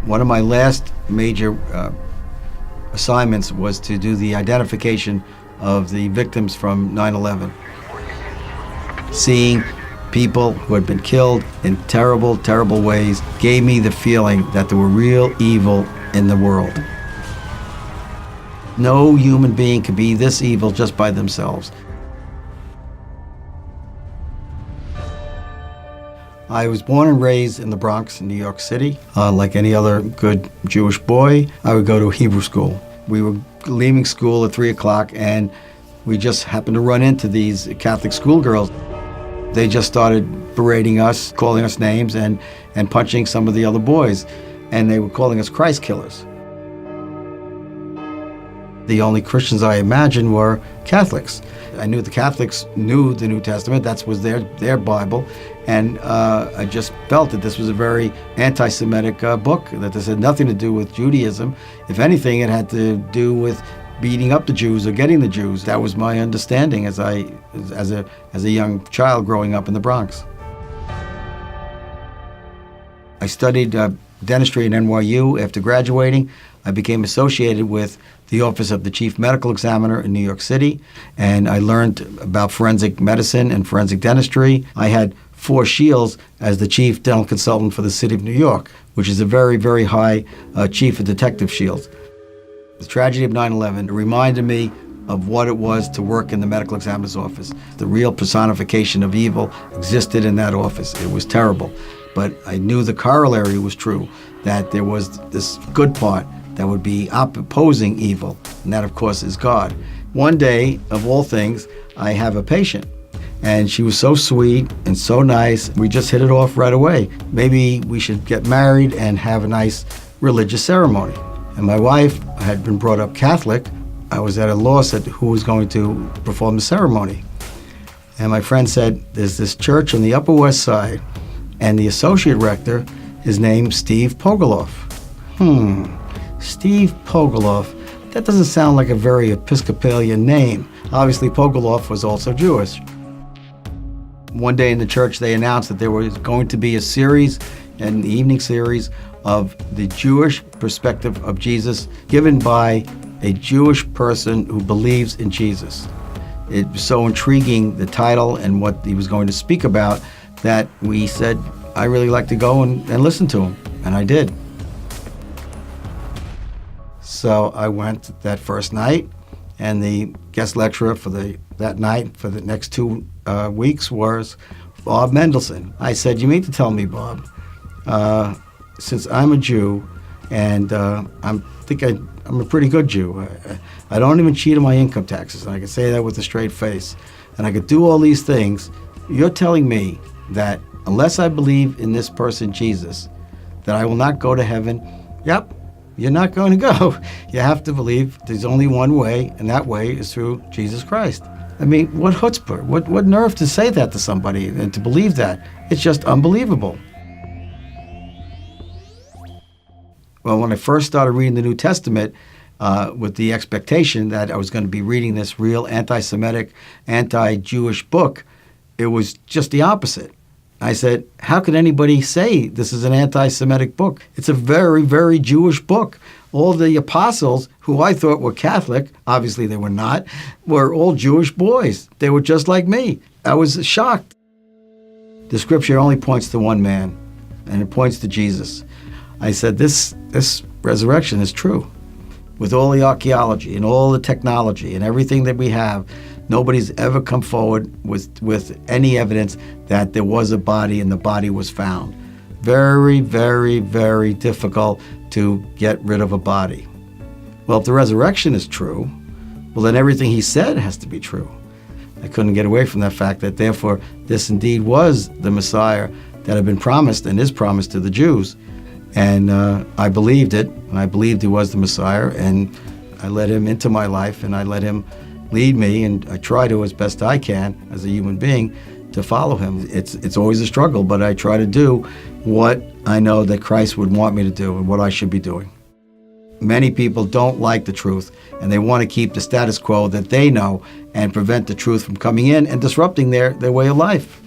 One of my last major assignments was to do the identification of the victims from 9/11. Seeing people who had been killed in terrible, terrible ways gave me the feeling that there were real evil in the world. No human being could be this evil just by themselves. I was born and raised in the Bronx in New York City. Like any other good Jewish boy, I would go to Hebrew school. We were leaving school at 3 o'clock and we just happened to run into these Catholic schoolgirls. They just started berating us, calling us names and punching some of the other boys. And they were calling us Christ killers. The only Christians I imagined were Catholics. I knew the Catholics knew the New Testament, that was their Bible, and I just felt that this was a very anti-Semitic book, that this had nothing to do with Judaism. If anything, it had to do with beating up the Jews or getting the Jews. That was my understanding as a young child growing up in the Bronx. I studied dentistry at NYU. After graduating, I became associated with the Office of the Chief Medical Examiner in New York City, and I learned about forensic medicine and forensic dentistry. I had 4 shields as the Chief Dental Consultant for the City of New York, which is a very, very high Chief of Detective shield. The tragedy of 9/11 reminded me of what it was to work in the medical examiner's office. The real personification of evil existed in that office. It was terrible. But I knew the corollary was true, that there was this good part that would be opposing evil, and that, of course, is God. One day, of all things, I have a patient, and she was so sweet and so nice. We just hit it off right away. Maybe we should get married and have a nice religious ceremony. And my wife had been brought up Catholic. I was at a loss at who was going to perform the ceremony. And my friend said, there's this church on the Upper West Side, and the associate rector is named Steve Pogoloff. Steve Pogoloff, that doesn't sound like a very Episcopalian name. Obviously, Pogoloff was also Jewish. One day in the church, they announced that there was going to be a series, an evening series, of the Jewish perspective of Jesus given by a Jewish person who believes in Jesus. It was so intriguing, the title and what he was going to speak about, that we said, I really like to go and listen to him, and I did. So I went that first night, and the guest lecturer for that night for the next 2 weeks was Bob Mendelsohn. I said, you mean to tell me, Bob, since I'm a Jew, and I'm a pretty good Jew, I don't even cheat on my income taxes, and I can say that with a straight face, and I could do all these things, you're telling me that unless I believe in this person, Jesus, that I will not go to heaven? Yep, you're not going to go. You have to believe there's only one way, and that way is through Jesus Christ. I mean, what chutzpah, what nerve to say that to somebody and to believe that? It's just unbelievable. Well, when I first started reading the New Testament, with the expectation that I was going to be reading this real anti-Semitic, anti-Jewish book, it was just the opposite. I said, how could anybody say this is an anti-Semitic book? It's a very, very Jewish book. All the apostles, who I thought were Catholic, obviously they were not, were all Jewish boys. They were just like me. I was shocked. The scripture only points to one man, and it points to Jesus. I said, this resurrection is true. With all the archaeology and all the technology and everything that we have, nobody's ever come forward with any evidence that there was a body and the body was found. Very, very, very difficult to get rid of a body. Well, if the resurrection is true, well, then everything he said has to be true. I couldn't get away from that fact that therefore this indeed was the Messiah that had been promised and is promised to the Jews. And I believed it, and I believed he was the Messiah, and I let him into my life, and I let him lead me, and I try to, as best I can, as a human being, to follow him. It's always a struggle, but I try to do what I know that Christ would want me to do and what I should be doing. Many people don't like the truth, and they want to keep the status quo that they know and prevent the truth from coming in and disrupting their way of life.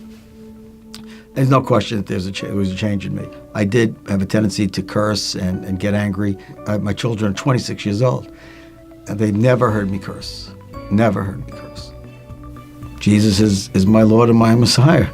There's no question that there was a change in me. I did have a tendency to curse and get angry. My children are 26 years old, and they never heard me curse. Never heard me curse. Jesus is my Lord and my Messiah.